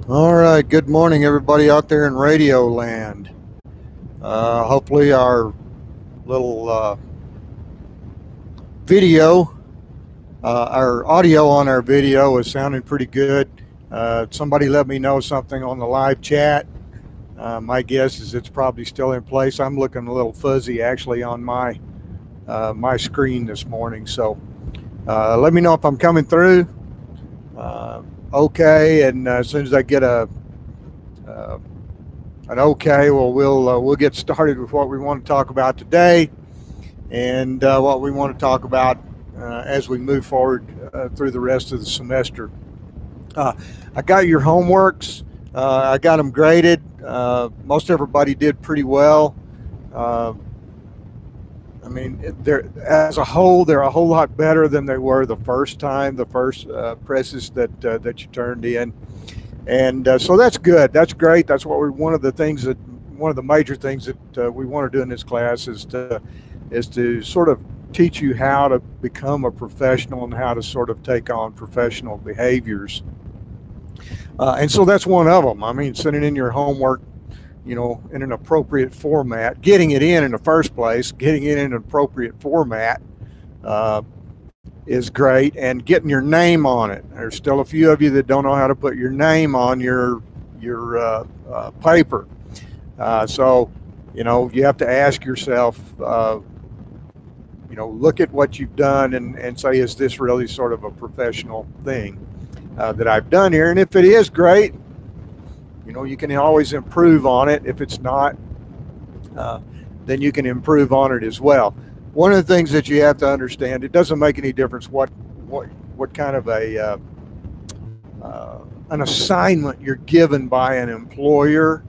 All right, good morning, everybody out there in radio land. Hopefully, our little video, our audio on our video is sounding pretty good. Somebody let me know something on the live chat. My guess is it's probably still in place. I'm looking a little fuzzy actually on my screen this morning, so let me know if I'm coming through. Uh, okay, and as soon as I get uh, an okay, well, we'll get started with what we want to talk about today, and what we want to talk about as we move forward through the rest of the semester. Uh, I got your homeworks. I got them graded. Most everybody did pretty well. Uh, I mean, they're as a whole, they're a whole lot better than they were the first time, the first presses that you turned in, and so that's good. That's great. That's what we. One of the major things that we want to do in this class is to sort of teach you how to become a professional and how to sort of take on professional behaviors. And so that's one of them. I mean, sending in your homework, in an appropriate format, getting it in the first place, getting it in an appropriate format uh, is great, and getting your name on it. There's still a few of you that don't know how to put your name on your paper. So, you have to ask yourself, look at what you've done and say, is this really sort of a professional thing that I've done here? And if it is, great. You can always improve on it. If it's not, uh, then you can improve on it as well. One of the things that you have to understand, it doesn't make any difference what kind of an assignment you're given by an employer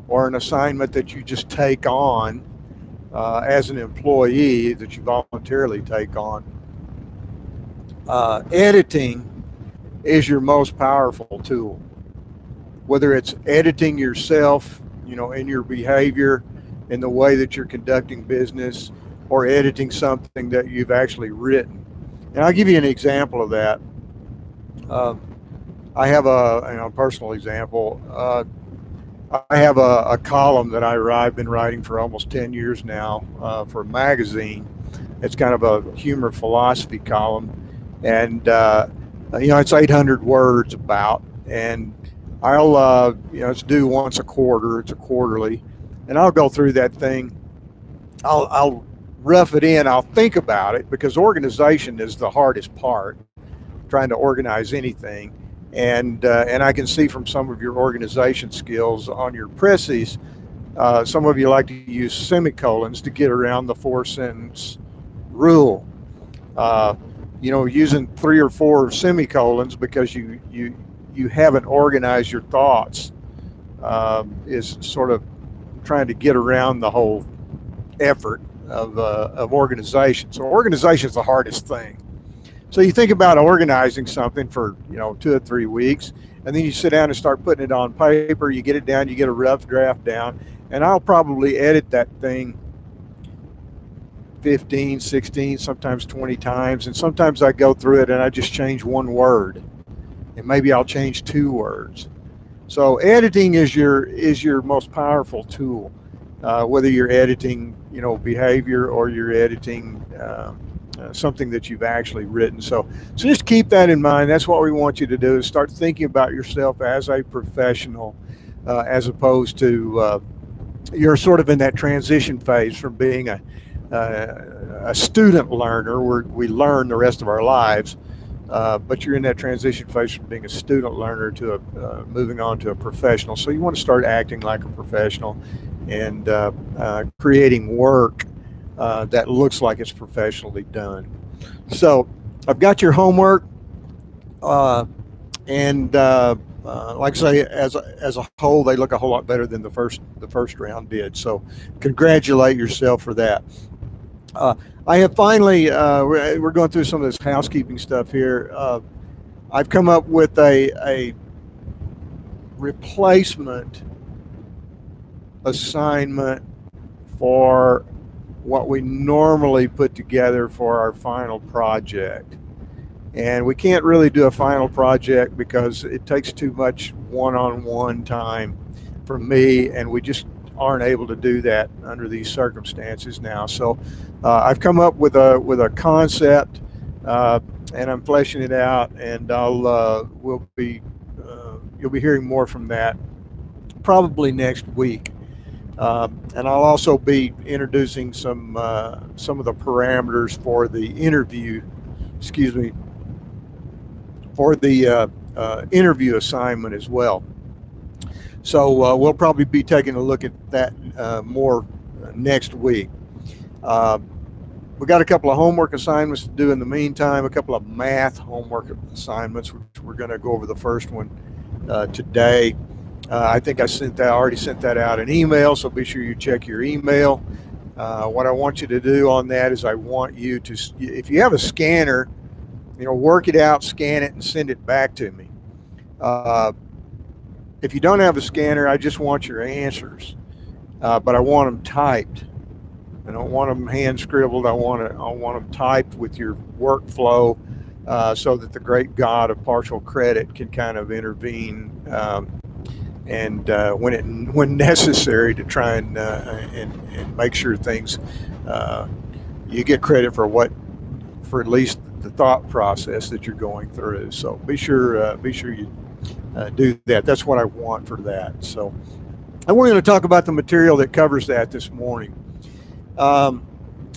or an assignment that you just take on as an employee that you voluntarily take on. Editing is your most powerful tool. Whether it's editing yourself, in your behavior, in the way that you're conducting business, or editing something that you've actually written. And I'll give you an example of that. Uh, I have a personal example. I have a column that I've been writing for almost 10 years now for a magazine. It's kind of a humor philosophy column, and it's 800 words about, and I'll it's due once a quarter. It's a quarterly, and I'll go through that thing. I'll rough it in. I'll think about it because organization is the hardest part, trying to organize anything. And I can see from some of your organization skills on your presses, some of you like to use semicolons to get around the four sentence rule. Uh, using three or four semicolons because you haven't organized your thoughts is sort of trying to get around the whole effort of organization. So organization is the hardest thing. So you think about organizing something for 2 or 3 weeks, and then you sit down and start putting it on paper. You get it down, you get a rough draft down, and I'll probably edit that thing 15, 16, sometimes 20 times, and sometimes I go through it and I just change one word, and maybe I'll change two words. So editing is your most powerful tool, whether you're editing behavior or you're editing something that you've actually written. So just keep that in mind. That's what we want you to do, is start thinking about yourself as a professional, as opposed to you're sort of in that transition phase from being a student learner where we learn the rest of our lives. But you're in that transition phase from being a student learner to moving on to a professional. So you want to start acting like a professional and creating work that looks like it's professionally done. So I've got your homework, uh, and like I say, as a whole, they look a whole lot better than the first round did. So congratulate yourself for that. Uh, I have finally, we're going through some of this housekeeping stuff here. I've come up with a replacement assignment for what we normally put together for our final project. And we can't really do a final project because it takes too much one-on-one time from me, and we just aren't able to do that under these circumstances now. So I've come up with a concept, and I'm fleshing it out, and you'll be hearing more from that probably next week. And I'll also be introducing some of the parameters for the interview. Excuse me, for the interview assignment as well. So we'll probably be taking a look at that more next week. We got a couple of homework assignments to do in the meantime, a couple of math homework assignments, which we're going to go over the first one today. I think I already sent that out in email, so be sure you check your email. What I want you to do on that is I want you to, if you have a scanner, work it out, scan it, and send it back to me. If you don't have a scanner, I just want your answers, but I want them typed. I don't want them hand scribbled. I want them typed with your workflow, so that the great God of partial credit can kind of intervene and when necessary to try and make sure things you get credit for at least the thought process that you're going through. So be sure you do that. That's what I want for that. So, and we're going to talk about the material that covers that this morning. I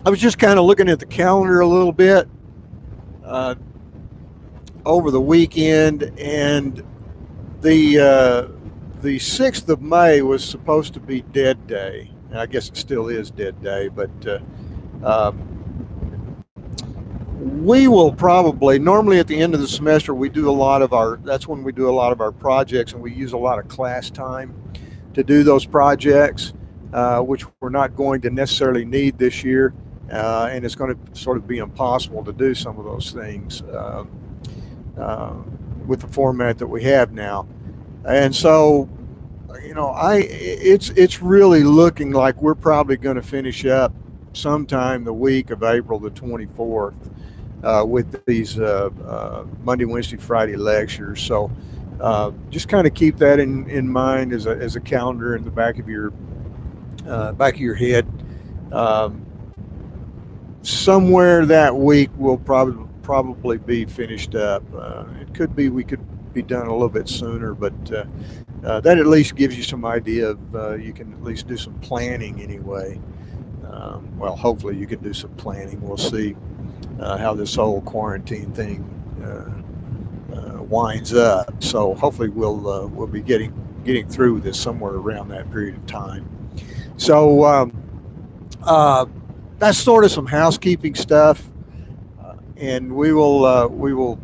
was just kind of looking at the calendar a little bit over the weekend, and the 6th of May was supposed to be Dead Day. And I guess it still is Dead Day, but we will probably, normally at the end of the semester, that's when we do a lot of our projects, and we use a lot of class time to do those projects, which we're not going to necessarily need this year, and it's going to sort of be impossible to do some of those things with the format that we have now. And so, it's really looking like we're probably going to finish up sometime the week of April the 24th with these Monday, Wednesday, Friday lectures. So just kind of keep that in mind as a calendar in the back of your head. Somewhere that week we'll probably be finished up. It could be we could be done a little bit sooner, but that at least gives you some idea of you can at least do some planning anyway. Well, hopefully you can do some planning. We'll see how this whole quarantine thing winds up. So hopefully we'll be getting through this somewhere around that period of time. So that's sort of some housekeeping stuff, and we will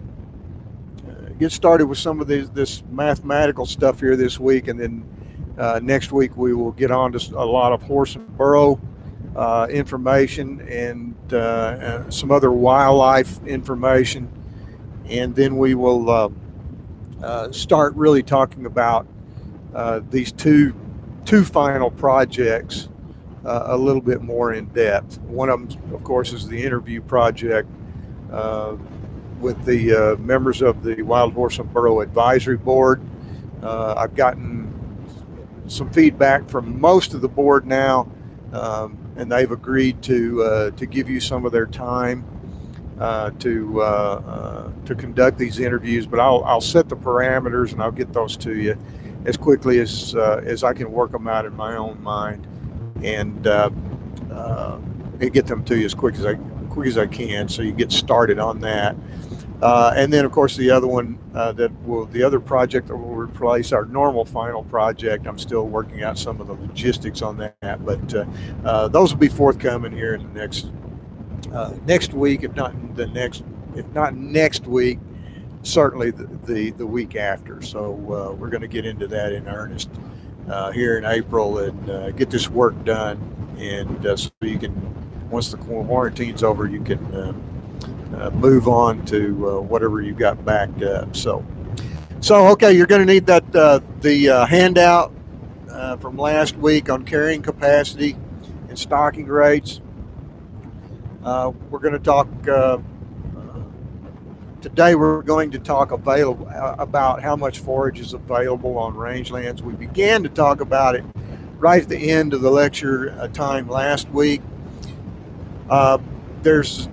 get started with some of this mathematical stuff here this week, and then next week we will get on to a lot of horse and burro information and some other wildlife information, and then we will start really talking about these two final projects a little bit more in depth. One of them, of course, is the interview project with the members of the Wild Horse and Burro Advisory Board. I've gotten some feedback from most of the board now, and they've agreed to give you some of their time to conduct these interviews. But I'll set the parameters and I'll get those to you as quickly as I can work them out in my own mind, and get them to you as quick as I can, so you get started on that. And then, of course, the other one the other project that will replace our normal final project. I'm still working out some of the logistics on that, but those will be forthcoming here in the next week, if not next week, certainly the week after. So we're going to get into that in earnest here in April and get this work done, and so you can, once the quarantine's over, you can move on to whatever you got backed up. So okay, you're going to need that the handout from last week on carrying capacity and stocking rates. We're going to talk Today we're going to talk about how much forage is available on rangelands. We began to talk about it right at the end of the lecture time last week. Uh, there's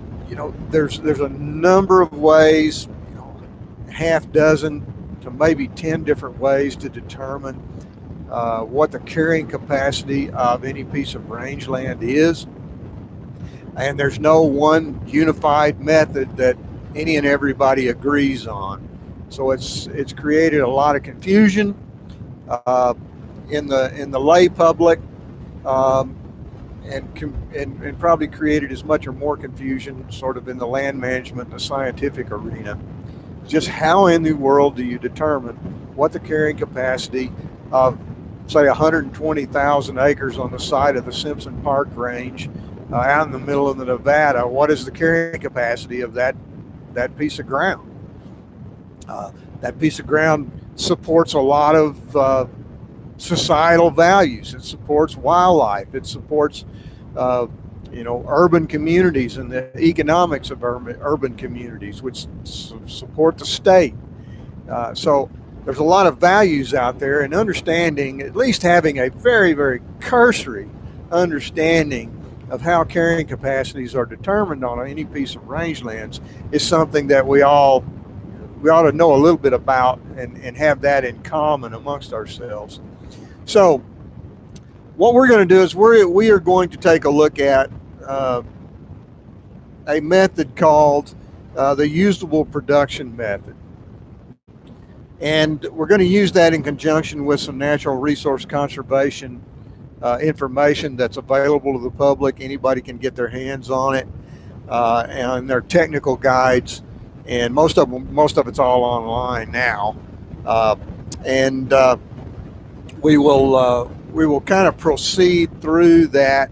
there's a number of ways, half dozen to maybe 10 different ways to determine what the carrying capacity of any piece of rangeland is. And there's no one unified method that any and everybody agrees on. So it's created a lot of confusion in the lay public, um, and probably created as much or more confusion sort of in the land management and the scientific arena. Just how in the world do you determine what the carrying capacity of, say, 120,000 acres on the side of the Simpson Park Range out in the middle of the Nevada? What is the carrying capacity of that piece of ground? That piece of ground supports a lot of societal values. It supports wildlife. It supports urban communities and the economics of urban communities, which support the state. So there's a lot of values out there, and understanding, at least having a very, very cursory understanding of how carrying capacities are determined on any piece of rangelands is something that we ought to know a little bit about and have that in common amongst ourselves. So what we're going to do is we are going to take a look at a method called the usable production method. And we're going to use that in conjunction with some natural resource conservation information that's available to the public. Anybody can get their hands on it, and their technical guides, and most of it's all online now. And we will kind of proceed through that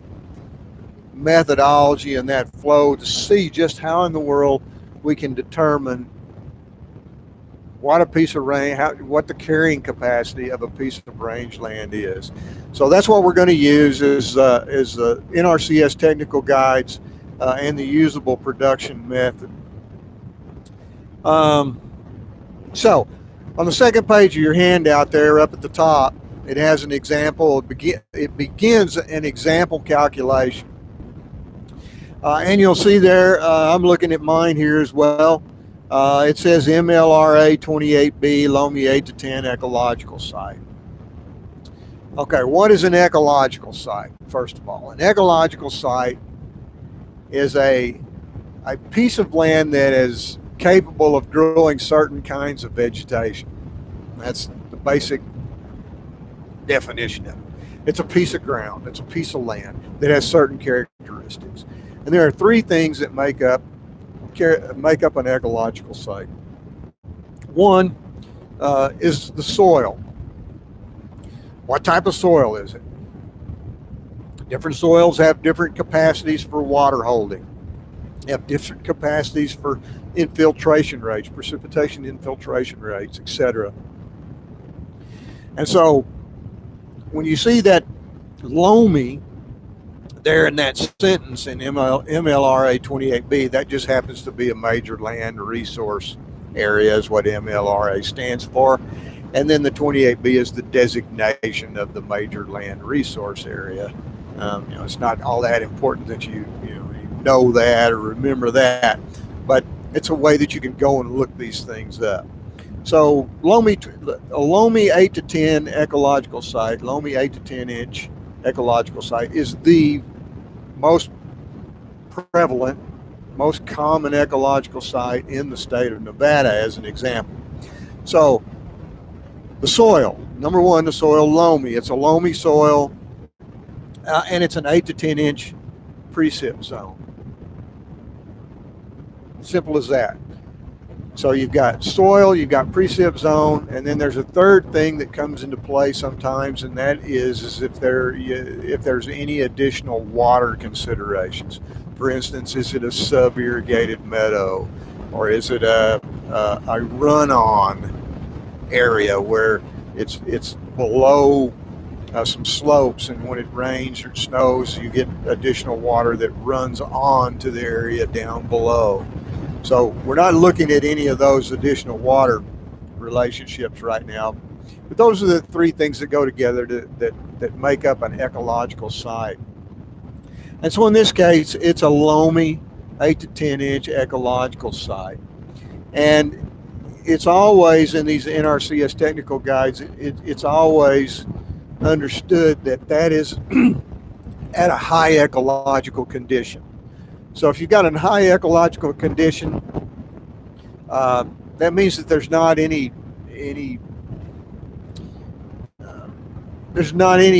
methodology and that flow to see just how in the world we can determine what a piece of what the carrying capacity of a piece of rangeland is. So that's what we're going to use is the NRCS technical guides and the usable production method. So on the second page of your handout there up at the top, it has an example. It begins an example calculation. And you'll see there, I'm looking at mine here as well. It says MLRA 28B, Loamy 8 to 10 ecological site. Okay, what is an ecological site? First of all, an ecological site is a piece of land that is capable of growing certain kinds of vegetation. That's the basic definition of it. It's a piece of ground, it's a piece of land that has certain characteristics. And there are three things that make up an ecological site. One is the soil. What type of soil is it? Different soils have different capacities for water holding, have different capacities for infiltration rates, precipitation infiltration rates, etc. And so when you see that loamy there in that sentence in MLRA 28B, that just happens to be a major land resource area is what MLRA stands for. And then the 28B is the designation of the major land resource area. It's not all that important that you know that or remember that, but it's a way that you can go and look these things up. So a loamy 8 to 10 ecological site, loamy 8 to 10 inch ecological site is the most prevalent, most common ecological site in the state of Nevada, as an example. So the soil, number one, the soil loamy. It's a loamy soil, and it's an 8 to 10 inch precip zone. Simple as that. So you've got soil, you've got precip zone, and then there's a third thing that comes into play sometimes, and that is if there's any additional water considerations. For instance, is it a sub-irrigated meadow, or is it a run-on area where it's below some slopes, and when it rains or snows, you get additional water that runs on to the area down below. So we're not looking at any of those additional water relationships right now. But those are the three things that go together that make up an ecological site. And so in this case, it's a loamy 8 to 10 inch ecological site. And it's always in these NRCS technical guides, it's always understood that is at a high ecological condition. So if you've got a high ecological condition, that means that there's not any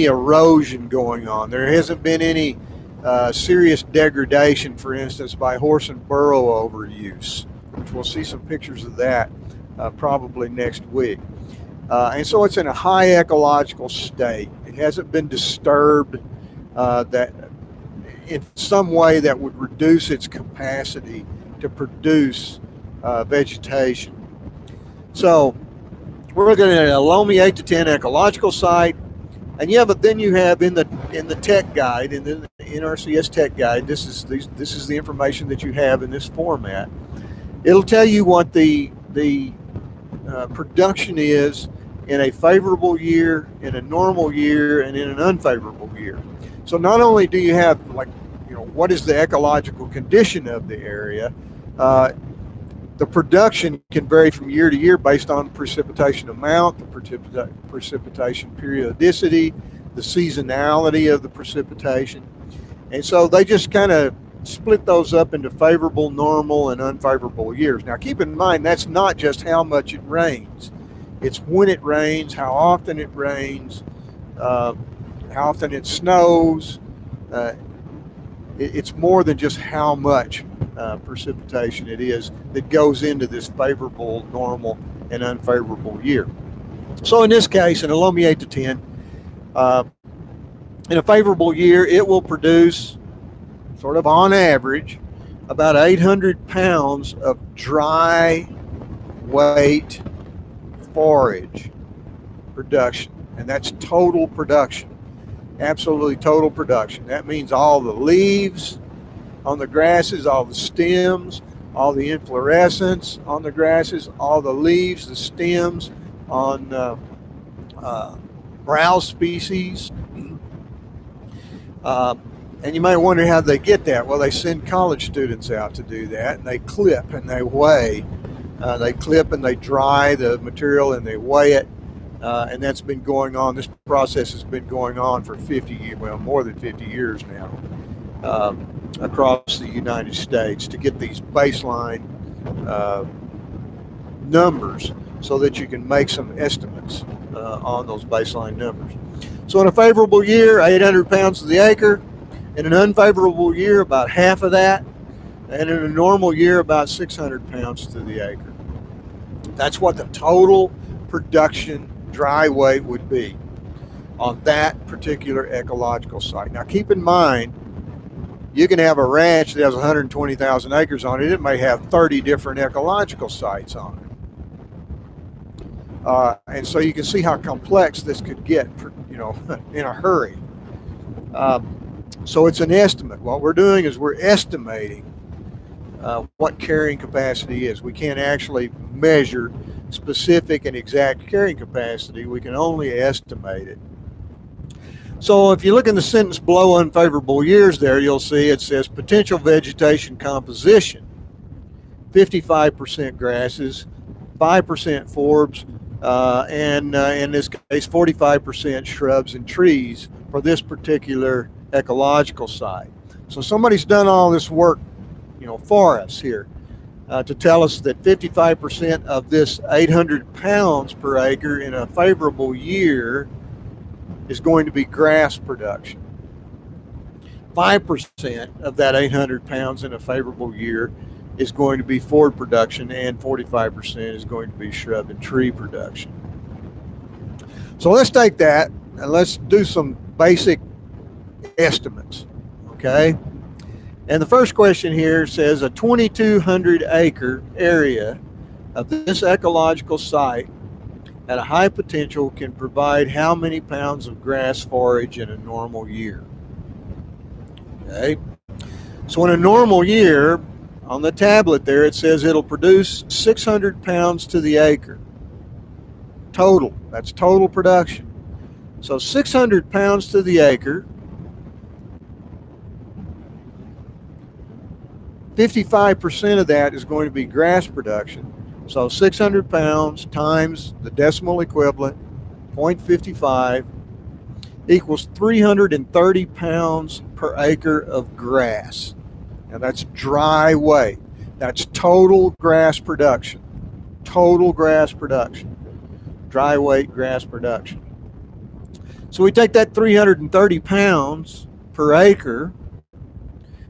erosion going on. There hasn't been any serious degradation, for instance, by horse and burro overuse, which we'll see some pictures of that probably next week. And so it's in a high ecological state. It hasn't been disturbed that in some way that would reduce its capacity to produce vegetation. So we're looking at a loamy 8 to 10 ecological site. And then you have in the tech guide, in the NRCS tech guide, this is the information that you have in this format. It'll tell you what the production is in a favorable year, in a normal year, and in an unfavorable year. So not only do you have what is the ecological condition of the area, the production can vary from year to year based on precipitation amount, the precipitation periodicity, the seasonality of the precipitation. And so they just kind of split those up into favorable, normal, and unfavorable years. Now keep in mind, that's not just how much it rains. It's when it rains, how often it rains, how often it snows. It's more than just how much precipitation it is that goes into this favorable, normal, and unfavorable year. So in this case, in a loamy 8 to 10, in a favorable year, it will produce, sort of on average, about 800 pounds of dry weight forage production. And that's total production, absolutely total production. That means all the leaves on the grasses, all the stems, all the inflorescence on the grasses, all the leaves, the stems on browse species. And you might wonder how they get that. Well, they send college students out to do that, and they clip and they weigh. They clip and they dry the material and they weigh it. And that's been going on. This process has been going on for 50 years, well, more than 50 years now, across the United States to get these baseline numbers so that you can make some estimates on those baseline numbers. So in a favorable year, 800 pounds to the acre. In an unfavorable year, about half of that. And in a normal year, about 600 pounds to the acre. That's what the total production dry weight would be on that particular ecological site. Now keep in mind, you can have a ranch that has 120,000 acres on it. It may have 30 different ecological sites on it. And so you can see how complex this could get, in a hurry. So it's an estimate. What we're doing is we're estimating what carrying capacity is. We can't actually measure specific and exact carrying capacity. We can only estimate it. So if you look in the sentence below unfavorable years there, you'll see it says potential vegetation composition, 55% grasses, 5% forbs, and in this case 45% shrubs and trees for this particular ecological site. So somebody's done all this work, for us here to tell us that 55% of this 800 pounds per acre in a favorable year is going to be grass production. 5% of that 800 pounds in a favorable year is going to be forb production, and 45% is going to be shrub and tree production. So let's take that and let's do some basic estimates, okay? And the first question here says a 2,200 acre area of this ecological site at a high potential can provide how many pounds of grass forage in a normal year? Okay, so in a normal year, On the tablet there, it says it'll produce 600 pounds to the acre. Total. That's total production. So 600 pounds to the acre. 55% of that is going to be grass production. So 600 pounds times the decimal equivalent, 0.55, equals 330 pounds per acre of grass. Now that's dry weight. That's total grass production. Total grass production. Dry weight grass production. So we take that 330 pounds per acre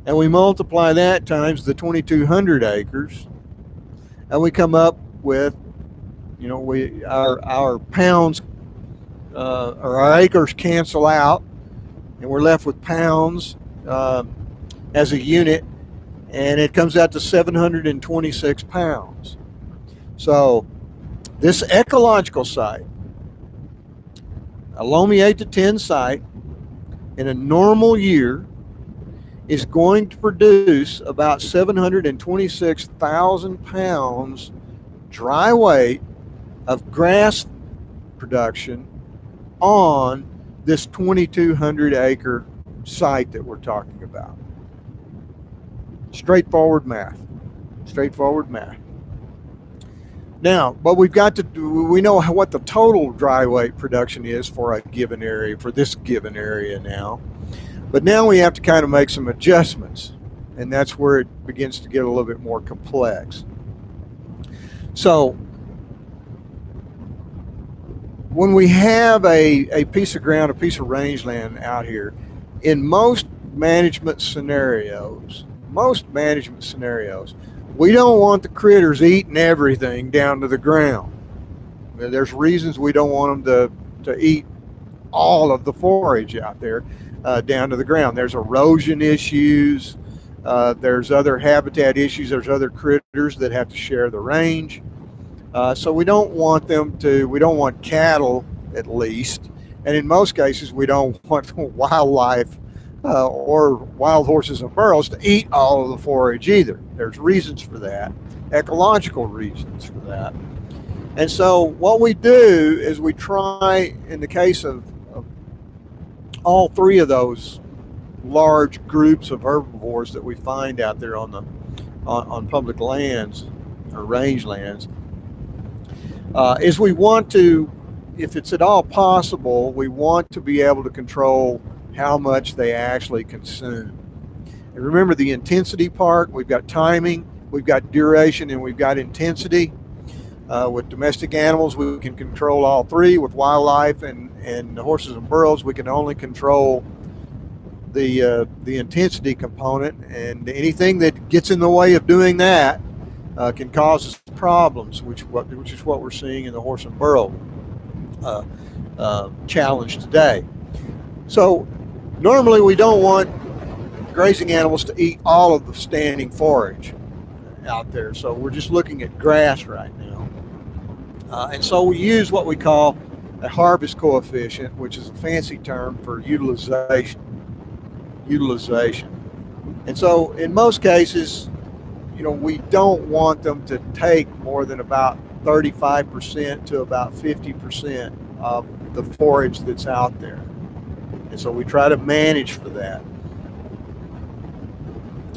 and we multiply that times the 2,200 acres, and we come up with, our pounds or our acres cancel out, and we're left with pounds as a unit, and it comes out to 726 pounds. So this ecological site, a Loamy 8 to 10 site, in a normal year is going to produce about 726,000 pounds dry weight of grass production on this 2,200 acre site that we're talking about. Straightforward math. Straightforward math. Now, but we know what the total dry weight production is for a given area, for this given area now. But now we have to kind of make some adjustments, and that's where it begins to get a little bit more complex. So when we have a piece of ground, a piece of rangeland out here, in most management scenarios, we don't want the critters eating everything down to the ground. There's reasons we don't want them to eat all of the forage out there down to the ground. There's erosion issues. There's other habitat issues. There's other critters that have to share the range. So we don't want we don't want cattle, at least. And in most cases, we don't want wildlife or wild horses and burros to eat all of the forage either. There's reasons for that, ecological reasons for that. And so what we do is we try, in the case of all three of those large groups of herbivores that we find out there on public lands or rangelands, is we want to, if it's at all possible, we want to be able to control how much they actually consume. And remember the intensity part, we've got timing, we've got duration, and we've got intensity. With domestic animals, we can control all three. With wildlife and horses and burros, we can only control the intensity component, and anything that gets in the way of doing that can cause us problems, which is what we're seeing in the horse and burro challenge today. So normally we don't want grazing animals to eat all of the standing forage out there, so we're just looking at grass right now. And so we use what we call a harvest coefficient, which is a fancy term for utilization. And so in most cases, we don't want them to take more than about 35% to about 50% of the forage that's out there. And so we try to manage for that.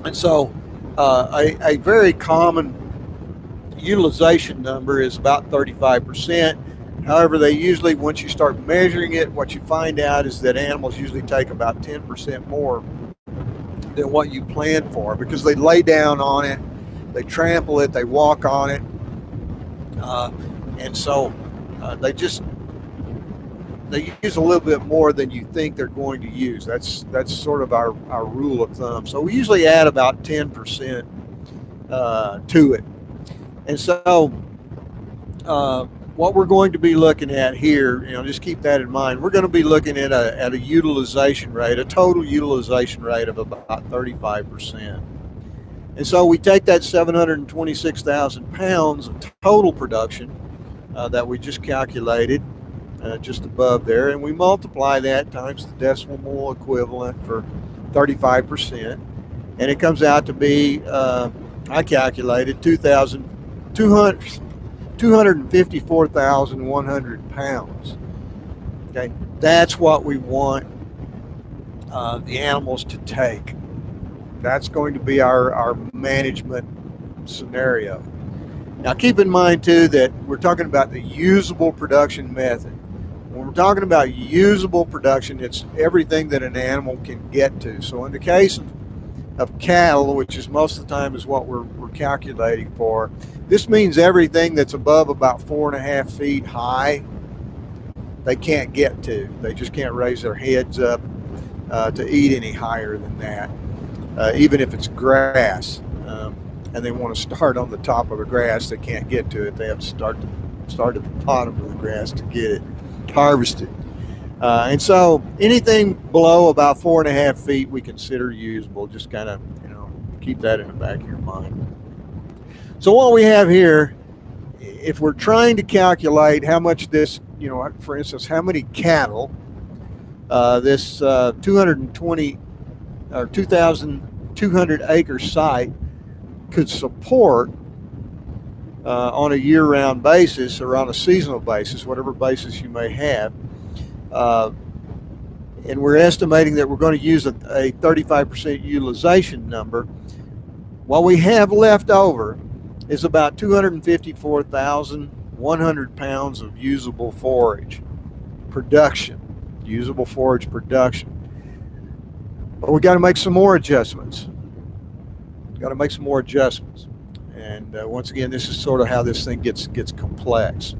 And so a very common utilization number is about 35%. However, they usually, once you start measuring it, what you find out is that animals usually take about 10% more than what you plan for, because they lay down on it, they trample it, they walk on it, and so they use a little bit more than you think they're going to use. That's sort of our rule of thumb. So we usually add about 10% to it. And so what we're going to be looking at here, just keep that in mind. We're going to be looking at a utilization rate, a total utilization rate of about 35%. And so we take that 726,000 pounds of total production that we just calculated just above there, and we multiply that times the decimal equivalent for 35%, and it comes out to be I calculated 254,100 pounds. Okay, that's what we want the animals to take. That's going to be our management scenario. Now, keep in mind too that we're talking about the usable production method. When we're talking about usable production, it's everything that an animal can get to. So in the case of cattle, which is most of the time is what we're calculating for, this means everything that's above about 4.5 feet high, they can't get to. They just can't raise their heads up to eat any higher than that, even if it's grass. And they want to start on the top of the grass, they can't get to it. They have to start at the bottom of the grass to get it harvested. And so anything below about 4.5 feet we consider usable. Just kind of, keep that in the back of your mind. So what we have here, if we're trying to calculate how much this, for instance, how many cattle this 220 or 2,200 acre site could support on a year-round basis or on a seasonal basis, whatever basis you may have. And we're estimating that we're going to use a 35% utilization number. What we have left over is about 254,100 pounds of usable forage production. But we got to make some more adjustments. And once again, this is sort of how this thing gets complex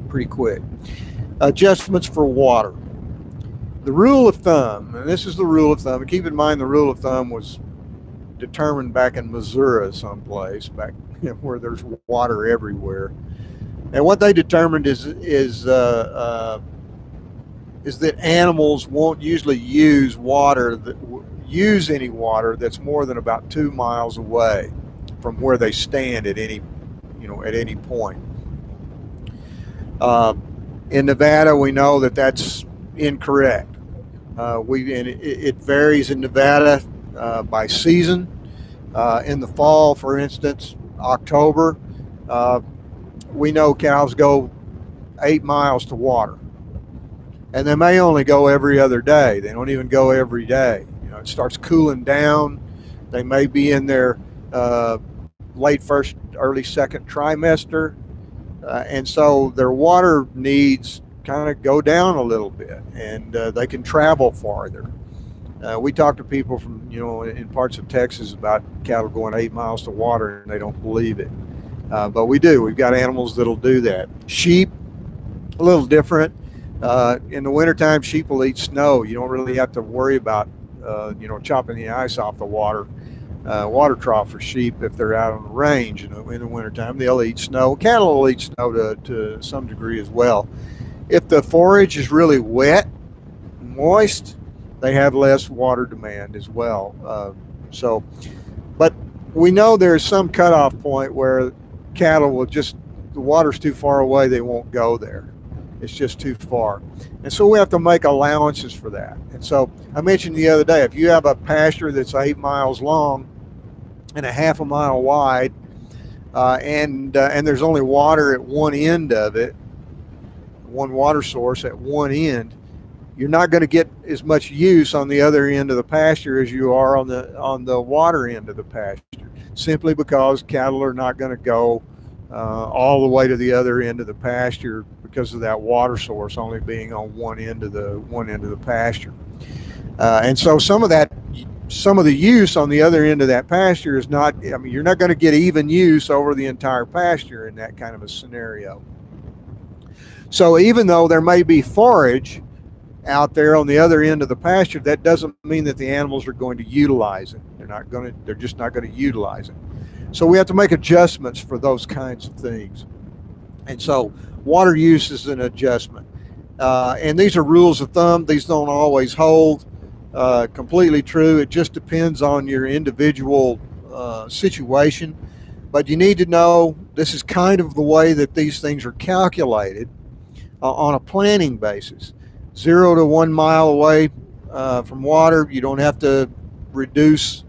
pretty quick. Adjustments for water. The rule of thumb, and this is the rule of thumb, and keep in mind the rule of thumb was determined back in Missouri someplace, back where there's water everywhere. And what they determined is that animals won't usually use any water that's more than about 2 miles away from where they stand at any point. In Nevada, we know that that's incorrect. It varies in Nevada by season. In the fall, for instance, October, we know cows go 8 miles to water, and they may only go every other day. They don't even go every day. It starts cooling down. They may be in their late first, early second trimester, and so their water needs kind of go down a little bit, and they can travel farther. We talk to people from in parts of Texas about cattle going 8 miles to water, and they don't believe it, but we do. We've got animals that'll do that. Sheep, a little different. In the wintertime, sheep will eat snow. You don't really have to worry about chopping the ice off the water trough for sheep if they're out on the range. In the wintertime, they'll eat snow. Cattle will eat snow to some degree as well. If the forage is really wet, moist, they have less water demand as well. But we know there's some cutoff point where cattle will the water's too far away, they won't go there. It's just too far. And so we have to make allowances for that. And so I mentioned the other day, if you have a pasture that's 8 miles long and a half a mile wide, and there's only water at one end of it, one water source at one end, you're not going to get as much use on the other end of the pasture as you are on the water end of the pasture, simply because cattle are not going to go all the way to the other end of the pasture because of that water source only being on one end of the pasture. And so some of the use on the other end of that pasture is not, you're not going to get even use over the entire pasture in that kind of a scenario. So even though there may be forage out there on the other end of the pasture, that doesn't mean that the animals are going to utilize it. They're just not going to utilize it. So we have to make adjustments for those kinds of things. And so water use is an adjustment. And these are rules of thumb. These don't always hold completely true. It just depends on your individual situation. But you need to know this is kind of the way that these things are calculated on a planning basis. 0 to 1 mile away from water, you don't have to reduce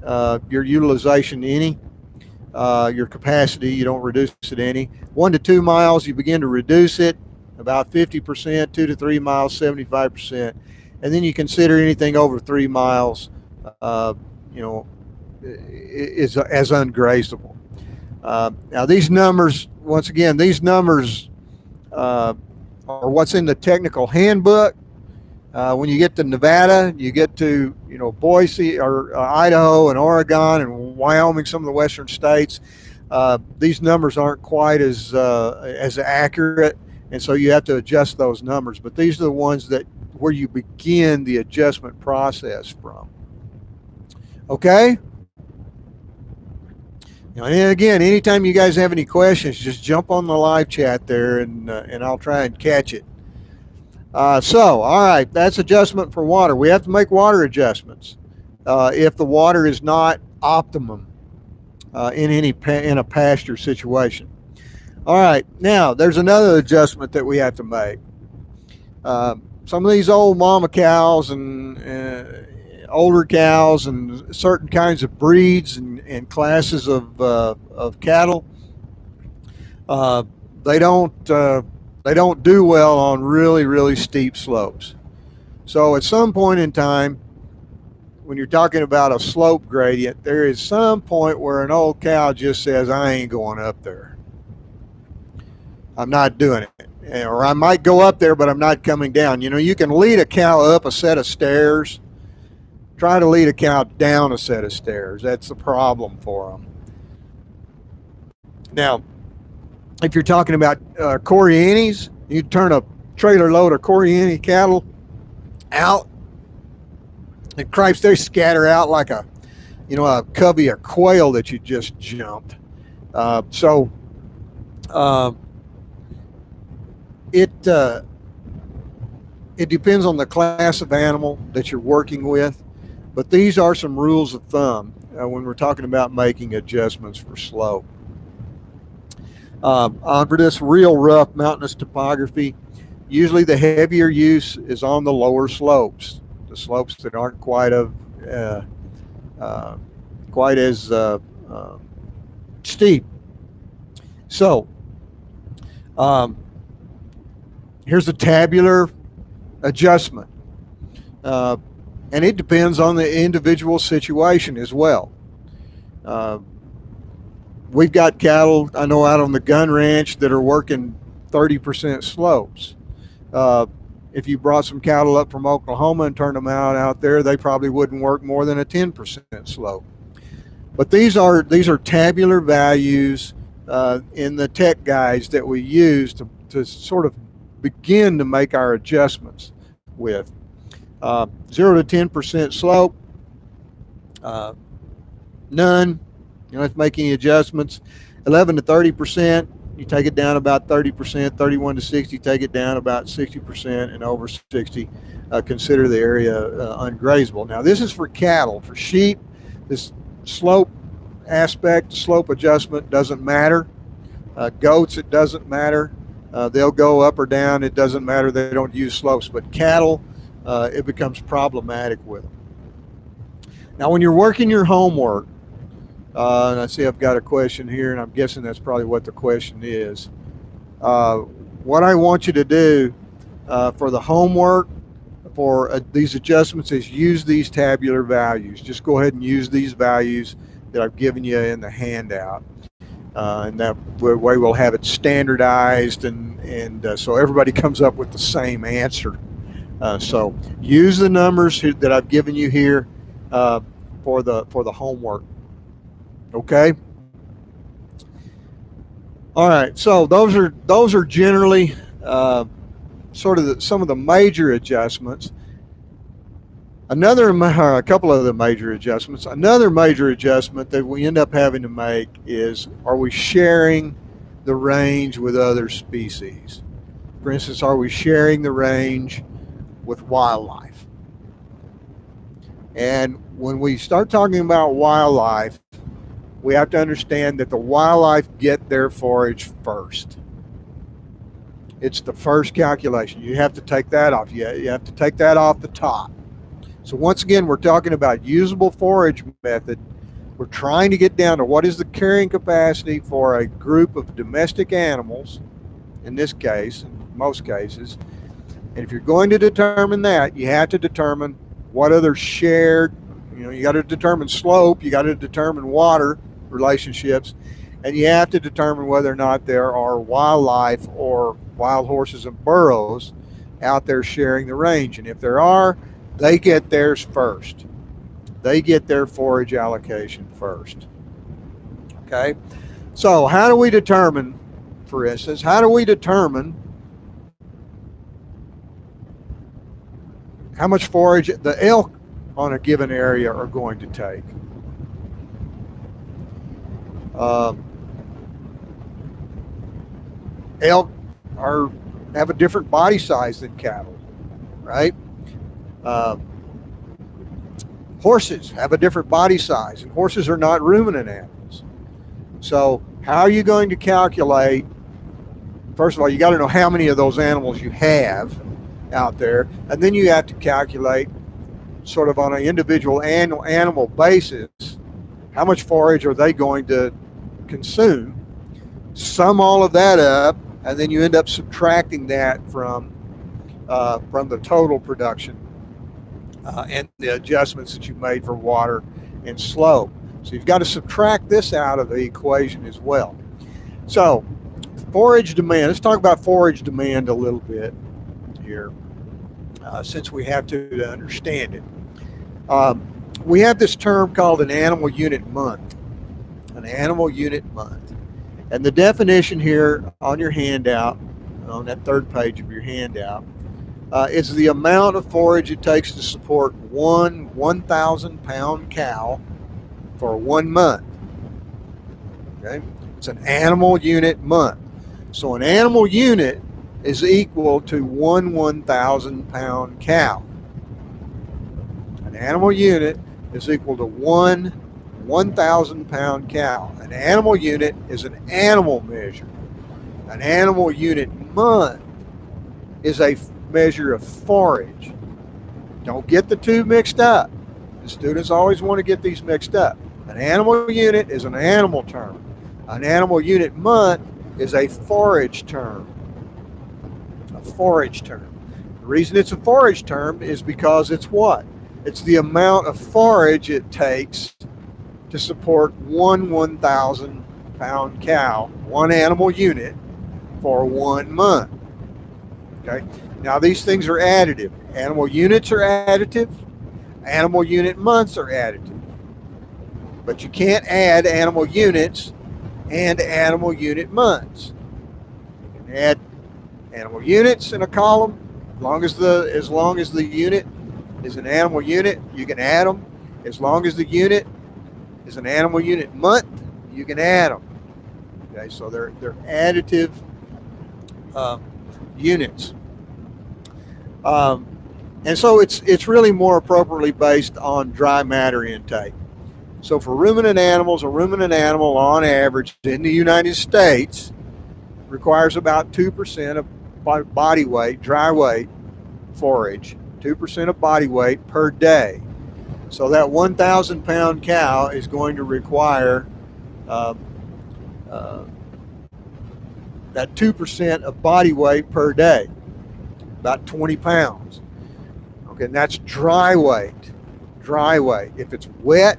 your utilization any. Your capacity, you don't reduce it any. 1 to 2 miles, you begin to reduce it about 50%, 2 to 3 miles, 75%. And then you consider anything over 3 miles, you know, is as ungrazable. Now, these numbers, once again, these numbers are what's in the technical handbook. When you get to Nevada, you get to Boise or Idaho and Oregon and Wyoming, some of the western states. These numbers aren't quite as accurate, and so you have to adjust those numbers. But these are the ones that where you begin the adjustment process from. Okay. And again, anytime you guys have any questions, just jump on the live chat there, and I'll try and catch it. So, all right, that's adjustment for water. We have to make water adjustments if the water is not optimum in a pasture situation. All right, now there's another adjustment that we have to make. Some of these old mama cows and older cows and certain kinds of breeds and classes of cattle, they don't do well on really, really steep slopes. So at some point in time, when you're talking about a slope gradient, there is some point where an old cow just says, I ain't going up there. I'm not doing it. Or I might go up there, but I'm not coming down. You can lead a cow up a set of stairs. Try to lead a cow down a set of stairs. That's the problem for them. Now, if you're talking about Corianis, you turn a trailer load of Coriani cattle out, and cripes, they scatter out like a covey of quail that you just jumped. It depends on the class of animal that you're working with, but these are some rules of thumb when we're talking about making adjustments for slope. For this real rough mountainous topography, usually the heavier use is on the lower slopes, the slopes that aren't quite as steep. So here's a tabular adjustment, and it depends on the individual situation as well. We've got cattle, I know, out on the gun ranch that are working 30% slopes. If you brought some cattle up from Oklahoma and turned them out there, they probably wouldn't work more than a 10% slope. But these are tabular values in the tech guides that we use to sort of begin to make our adjustments with. 0 to 10% slope, none. You don't have to make any adjustments. 11 to 30%, you take it down about 30%. 31 to 60, take it down about 60%, and over 60, consider the area ungrazable. Now, this is for cattle. For sheep, this slope aspect, slope adjustment doesn't matter. Goats, it doesn't matter. They'll go up or down. It doesn't matter. They don't use slopes. But cattle, it becomes problematic with them. Now, when you're working your homework, and I see I've got a question here, and I'm guessing that's probably what the question is. What I want you to do for the homework for these adjustments is use these tabular values. Just go ahead and use these values that I've given you in the handout. And that way we'll have it standardized, and so everybody comes up with the same answer. So use the numbers that I've given you here for the homework. Okay. All right. So those are generally sort of some of the major adjustments. A couple of the major adjustments. Another major adjustment that we end up having to make is, are we sharing the range with other species? For instance, are we sharing the range with wildlife? And when we start talking about wildlife, we have to understand that the wildlife get their forage first. It's the first calculation. You have to take that off. You have to take that off the top. So once again, we're talking about usable forage method. We're trying to get down to what is the carrying capacity for a group of domestic animals, in this case, in most cases. And if you're going to determine that, you have to determine what other shared, you got to determine slope, you got to determine water relationships, and you have to determine whether or not there are wildlife or wild horses and burros out there sharing the range. And if there are, they get theirs first. They get their forage allocation first. Okay? So how do we determine, for instance, how much forage the elk on a given area are going to take? Elk have a different body size than cattle, right? Horses have a different body size, and horses are not ruminant animals. So how are you going to calculate? First of all, you got to know how many of those animals you have out there, and then you have to calculate sort of on an individual animal basis how much forage are they going to consume. Sum all of that up, and then you end up subtracting that from the total production and the adjustments that you've made for water and slope. So you've got to subtract this out of the equation as well. So forage demand, let's talk about forage demand a little bit here, since we have to understand it. We have this term called an animal unit month. An animal unit month. And the definition here on your handout, on that third page of your handout, is the amount of forage it takes to support one 1,000-pound cow for 1 month. Okay? It's an animal unit month. So an animal unit is equal to one 1,000-pound cow. An animal unit is equal to one 1,000-pound cow. An animal unit is an animal measure. An animal unit month is a measure of forage. Don't get the two mixed up. The students always want to get these mixed up. An animal unit is an animal term. An animal unit month is a forage term. A forage term. The reason it's a forage term is because it's what? It's the amount of forage it takes to support one 1,000-pound cow, one animal unit, for 1 month. Okay. Now these things are additive. Animal units are additive. Animal unit months are additive. But you can't add animal units and animal unit months. You can add animal units in a column. As long as the unit is an animal unit, you can add them. As long as the unit is an animal unit month, you can add them. Okay, so they're additive units. And so it's really more appropriately based on dry matter intake. So for ruminant animals, a ruminant animal on average in the United States requires about 2% of body weight, dry weight forage, 2% of body weight per day. So that 1,000-pound cow is going to require that 2% of body weight per day, about 20 pounds. Okay, and that's dry weight. Dry weight. If it's wet,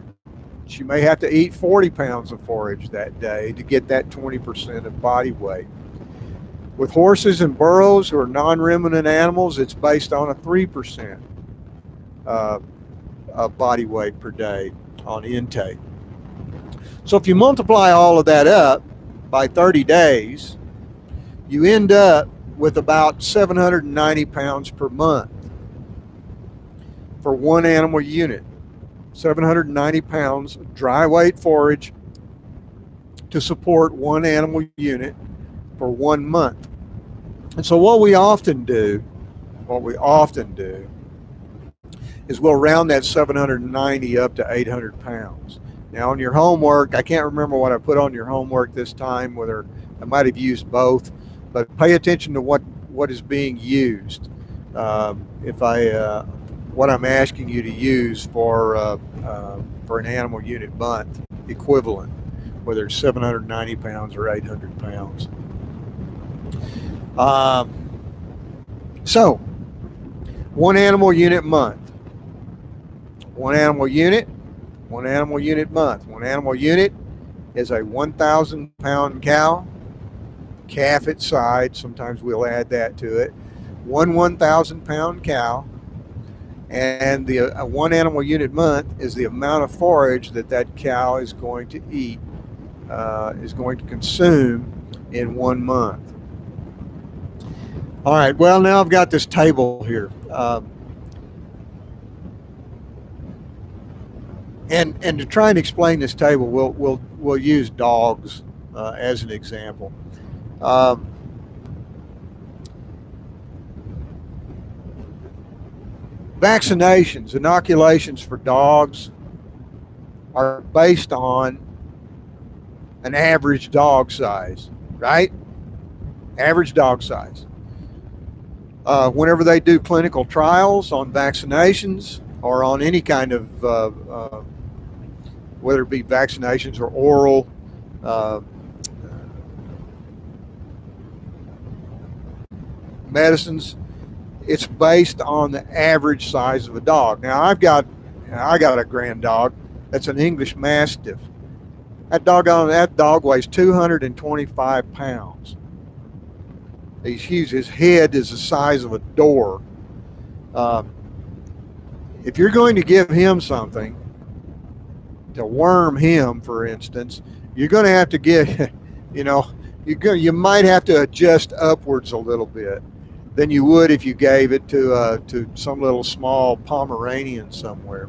she may have to eat 40 pounds of forage that day to get that 20% of body weight. With horses and burros, who are non-ruminant animals, it's based on a 3% of body weight per day on intake. So if you multiply all of that up by 30 days, you end up with about 790 pounds per month for one animal unit. 790 pounds of dry weight forage to support one animal unit for 1 month. And so what we often do is we'll round that 790 up to 800 pounds. Now on your homework, I can't remember what I put on your homework this time, whether I might have used both, but pay attention to what is being used. What I'm asking you to use for an animal unit month. equivalent, whether it's 790 pounds or 800 pounds. So, one animal unit month, one animal unit, one animal unit month. One animal unit is a 1,000 pound cow, calf at side, sometimes we'll add that to it, one 1,000 pound cow, and the one animal unit month is the amount of forage that that cow is going to eat, is going to consume in 1 month. All right, well, now I've got this table here. And to try and explain this table, we'll use dogs as an example. Vaccinations, inoculations for dogs are based on an average dog size, right? Average dog size. Whenever they do clinical trials on vaccinations or on any kind of, whether it be vaccinations or oral medicines, it's based on the average size of a dog. Now, I got a grand dog that's an English Mastiff. That dog weighs 225 pounds. He's huge. His head is the size of a door. If you're going to give him something to worm him, for instance, you're going to have to get, you might have to adjust upwards a little bit than you would if you gave it to some little small Pomeranian somewhere.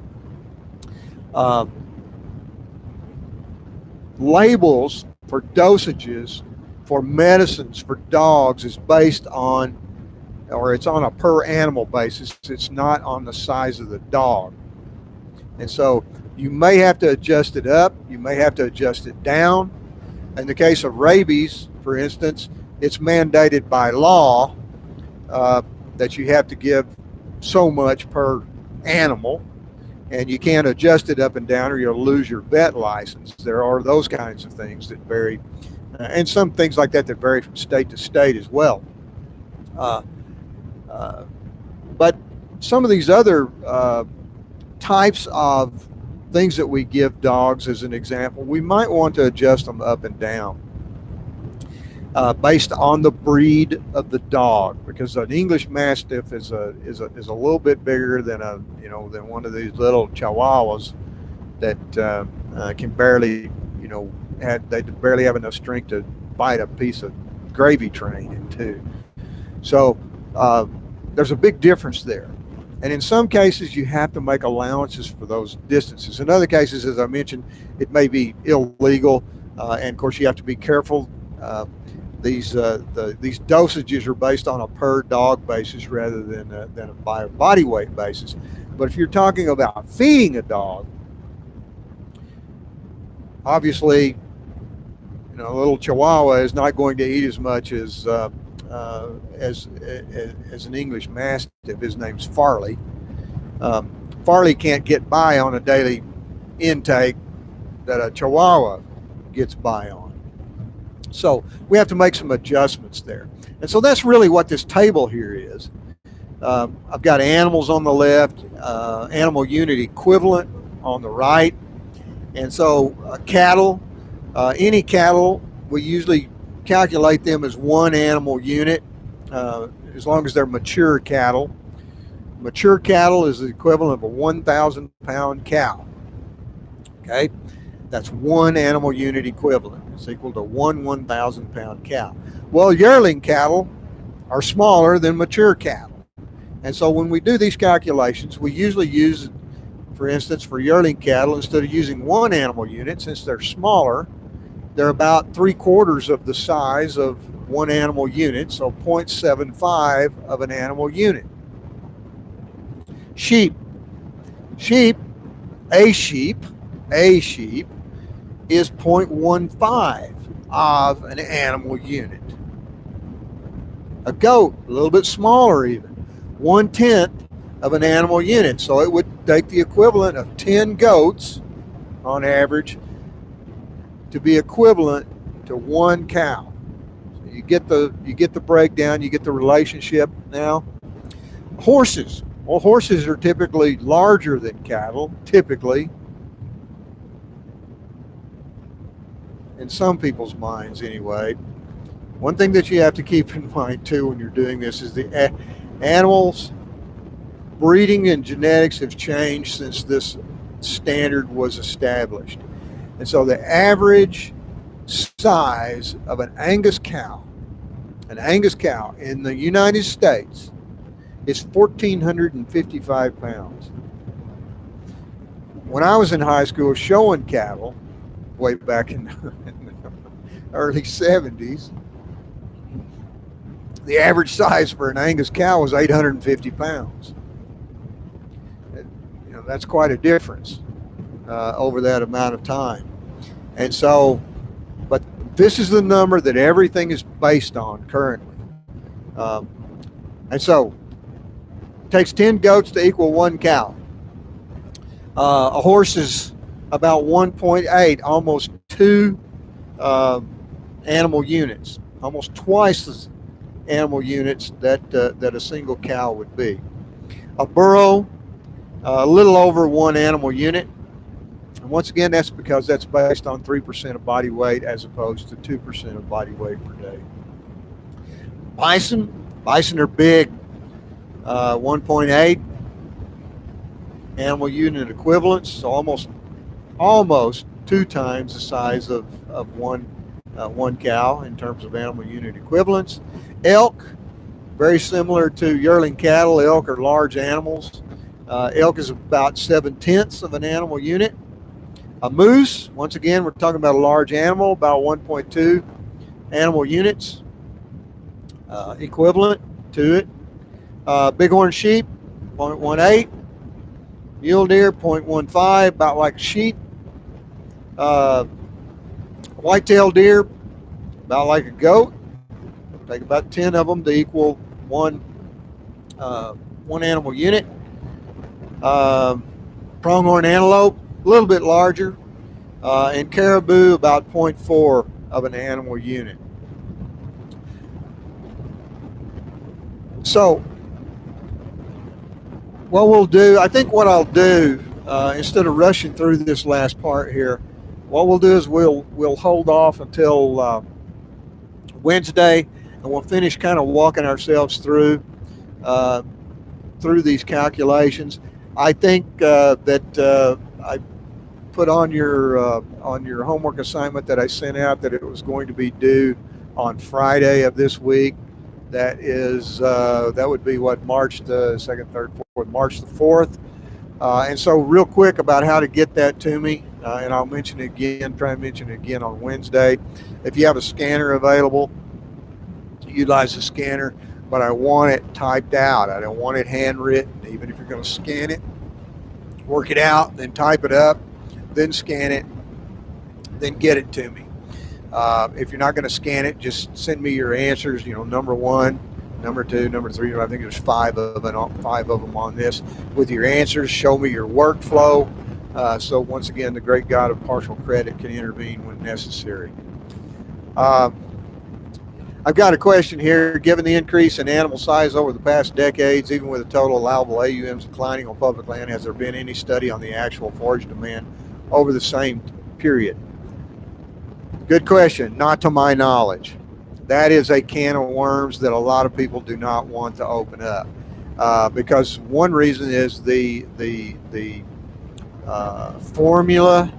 Labels for dosages for medicines for dogs is based on, or it's on a per animal basis. It's not on the size of the dog. And so you may have to adjust it up, you may have to adjust it down. In the case of rabies, for instance, it's mandated by law that you have to give so much per animal, and you can't adjust it up and down or you'll lose your vet license. There are those kinds of things that vary, and some things like that vary from state to state as well. But some of these other types of things that we give dogs, as an example, we might want to adjust them up and down based on the breed of the dog, because an English Mastiff is a little bit bigger than than one of these little Chihuahuas that can barely they barely have enough strength to bite a piece of gravy train in two. So there's a big difference there. And in some cases, you have to make allowances for those distances. In other cases, as I mentioned, it may be illegal, and of course, you have to be careful. These dosages are based on a per dog basis rather than a body weight basis. But if you're talking about feeding a dog, obviously, a little Chihuahua is not going to eat as much as an English Mastiff. His name's Farley. Farley can't get by on a daily intake that a Chihuahua gets by on. So we have to make some adjustments there. And so that's really what this table here is. I've got animals on the left, animal unit equivalent on the right. And so cattle, any cattle, we usually calculate them as one animal unit, as long as they're mature cattle. Mature cattle is the equivalent of a 1,000 pound cow. Okay, that's one animal unit equivalent. It's equal to one 1,000 pound cow. Well, yearling cattle are smaller than mature cattle. And so when we do these calculations, we usually use, for instance, for yearling cattle, instead of using one animal unit, since they're smaller, they're about 3/4 of the size of one animal unit, so 0.75 of an animal unit. Sheep. A sheep is 0.15 of an animal unit. A goat, a little bit smaller even, 1/10 of an animal unit. So it would take the equivalent of 10 goats on average to be equivalent to one cow. So you get the breakdown, you get the relationship now. Horses. Well, horses are typically larger than cattle, typically, in some people's minds anyway. One thing that you have to keep in mind too when you're doing this is the animals breeding and genetics have changed since this standard was established. And so the average size of an Angus cow in the United States is 1,455 pounds. When I was in high school showing cattle, way back in the early 70s, the average size for an Angus cow was 850 pounds. You know, that's quite a difference over that amount of time. And so, but this is the number that everything is based on currently. And so, it takes 10 goats to equal one cow. A horse is about 1.8, almost 2 animal units, almost twice the animal units that a single cow would be. A burro, a little over 1 animal unit. And once again, that's because that's based on 3% of body weight as opposed to 2% of body weight per day. Bison are big, 1.8 animal unit equivalents, so almost 2 times the size of one cow in terms of animal unit equivalents. Elk, very similar to yearling cattle. Elk are large animals. Elk is about 7/10 of an animal unit. A moose, once again, we're talking about a large animal, about 1.2 animal units equivalent to it. Bighorn sheep, 0.18. Mule deer, 0.15, about like a sheep. Whitetail deer, about like a goat. Take about 10 of them to equal one animal unit. Pronghorn antelope, a little bit larger. And caribou, about 0.4 of an animal unit. So, what we'll do, I think what I'll do, instead of rushing through this last part here, what we'll do is we'll hold off until Wednesday, and we'll finish kind of walking ourselves through these calculations. I think that I put on your homework assignment that I sent out that it was going to be due on Friday of this week. That is that would be what, March the 2nd, 3rd, 4th, March the 4th. And so real quick about how to get that to me, and I'll mention it again, try and mention it again on Wednesday. If you have a scanner available, utilize the scanner, but I want it typed out. I don't want it handwritten. Even if you're going to scan it, work it out, then type it up, then scan it, then get it to me. If you're not going to scan it, just send me your answers, number 1, number 2, number 3. I think there's 5 of them on this. With your answers, show me your workflow. So once again, the great God of partial credit can intervene when necessary. I've got a question here. Given the increase in animal size over the past decades, even with the total allowable AUMs declining on public land, has there been any study on the actual forage demand over the same period? Good question. Not to my knowledge. That is a can of worms that a lot of people do not want to open up, because one reason is the formula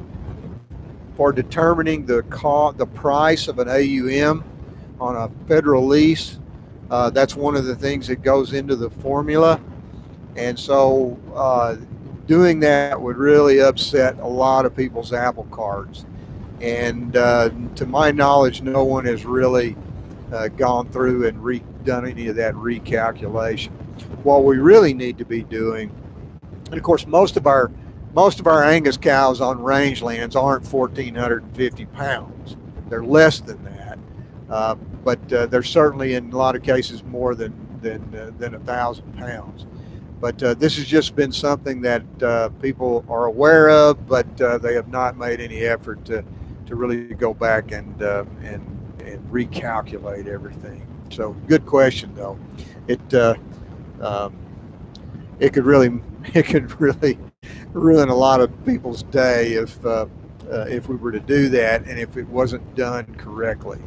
for determining the price of an AUM on a federal lease. That's one of the things that goes into the formula, and so doing that would really upset a lot of people's apple carts. And to my knowledge, no one has really gone through and done any of that recalculation. What we really need to be doing, and of course most of our Angus cows on rangelands aren't 1,450 pounds. They're less than that, but they're certainly in a lot of cases more than 1,000 pounds. But this has just been something that people are aware of, but they have not made any effort to really go back and recalculate everything. So good question though. It um, it could really it could really ruin a lot of people's day if we were to do that, and if it wasn't done correctly,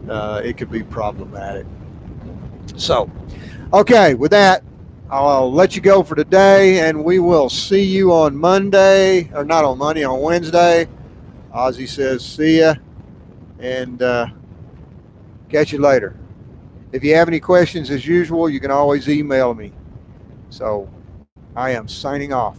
it could be problematic. So, okay, with that, I'll let you go for today, and we will see you on Monday, or not on Monday, on Wednesday. Ozzy says, see ya, and catch you later. If you have any questions, as usual, you can always email me. So, I am signing off.